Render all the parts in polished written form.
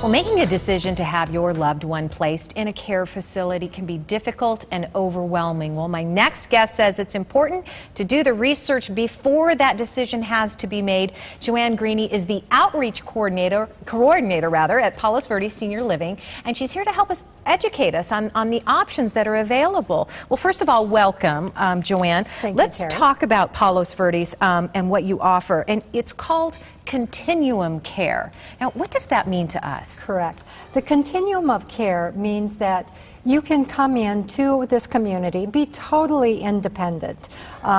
Well, making a decision to have your loved one placed in a care facility can be difficult and overwhelming. Well, my next guest says it's important to do the research before that decision has to be made. Joanne Greeny is the outreach coordinator at Palos Verdes Senior Living, and she's here to help us educate us on the options that are available. Well, first of all, welcome, Joanne. Let's talk about Palos Verdes and what you offer, and it's called continuum care. Now, what does that mean to us? Correct. The continuum of care means that you can come into this community, be totally independent,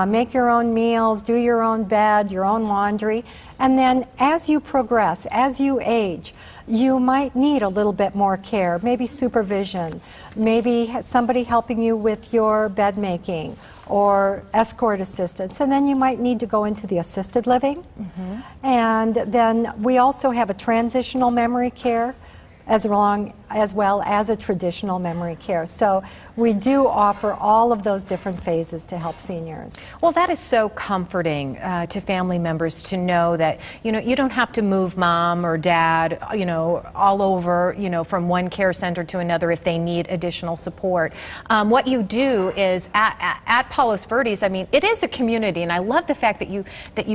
make your own meals, do your own bed, your own laundry, and then as you progress, as you age, you might need a little bit more care, maybe supervision, maybe somebody helping you with your bed making or escort assistance, and then you might need to go into the assisted living. And then we also have a transitional memory care as well as a traditional memory care. So we do offer all of those different phases to help seniors. Well, that is so comforting to family members to know that, you don't have to move mom or dad, all over, from one care center to another if they need additional support. What you do is at Palos Verdes, I mean, it is a community, and I love the fact that you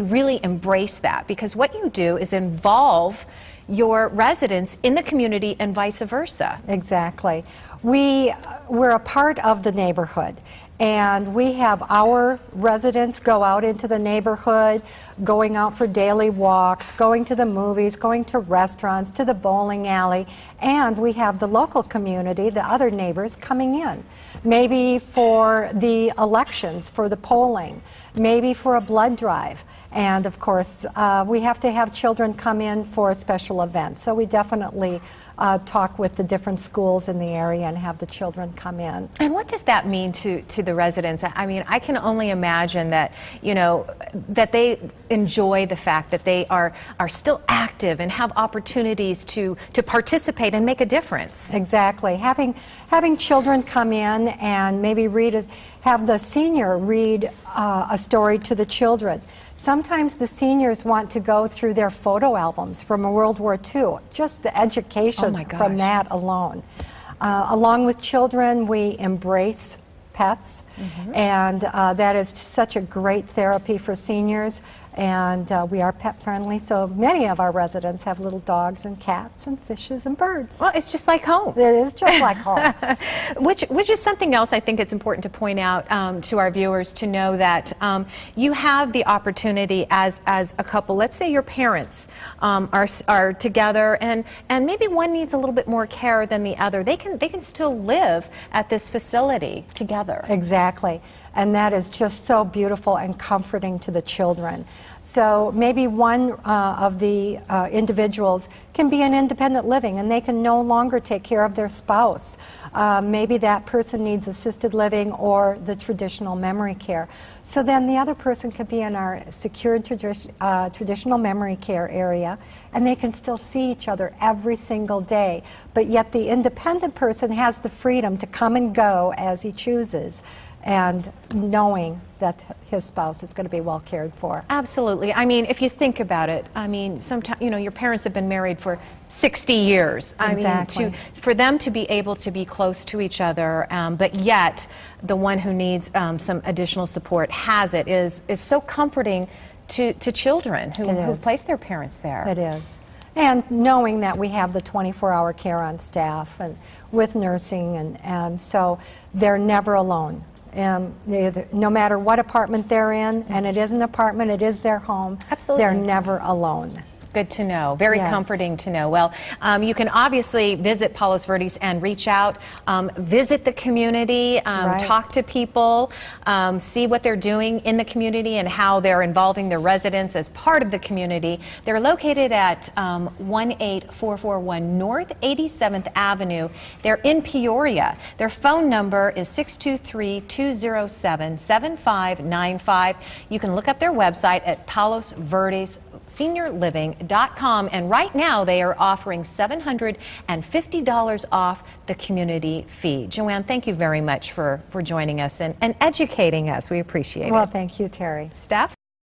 really embrace that, because what you do is involve your residents in the community and vice versa. Exactly. We're a part of the neighborhood, and we have our residents go out into the neighborhood, going out for daily walks, going to the movies, going to restaurants, to the bowling alley, and we have the local community, the other neighbors, coming in. Maybe for the elections, for the polling, maybe for a blood drive. And of course, we have to have children come in for a special event. So we definitely talk with the different schools in the area and have the children come in. And what does that mean to the residents? I mean, I can only imagine that, that they enjoy the fact that they are still active and have opportunities to participate and make a difference. Exactly. Having children come in and maybe have the senior read a story to the children. Sometimes the seniors want to go through their photo albums from World War II, just the education from that alone. Along with children, we embrace pets, and that is such a great therapy for seniors, and we are pet friendly, so many of our residents have little dogs and cats and fishes and birds. Well, it's just like home. It is just like home. Which is something else I think it's important to point out to our viewers, to know that you have the opportunity as a couple. Let's say your parents are together, and maybe one needs a little bit more care than the other. They can still live at this facility together. Exactly. And that is just so beautiful and comforting to the children. So maybe one of the individuals can be in independent living and they can no longer take care of their spouse. Maybe that person needs assisted living or the traditional memory care. So then the other person could be in our secured traditional memory care area, and they can still see each other every single day. But yet the independent person has the freedom to come and go as he chooses, and knowing that his spouse is going to be well cared for. Absolutely. I mean, if you think about it, I mean, sometimes, your parents have been married for 60 years. Exactly. I mean, for them to be able to be close to each other, but yet the one who needs some additional support has it, is so comforting to children who place their parents there. It is. And knowing that we have the 24-hour care on staff and with nursing, and so they're never alone. No matter what apartment they're in, and it is an apartment, it is their home. Absolutely. They're never alone. Good to know. Very comforting to know. Well, you can obviously visit Palos Verdes and reach out, visit the community, talk to people, see what they're doing in the community and how they're involving their residents as part of the community. They're located at 18441 North 87th Avenue. They're in Peoria. Their phone number is 623-207-7595. You can look up their website at Palos Verdes Senior Living.com, and right now they are offering $750 off the community fee. Joanne, thank you very much for joining us and educating us. We appreciate it. Well, thank you, Terry. Steph?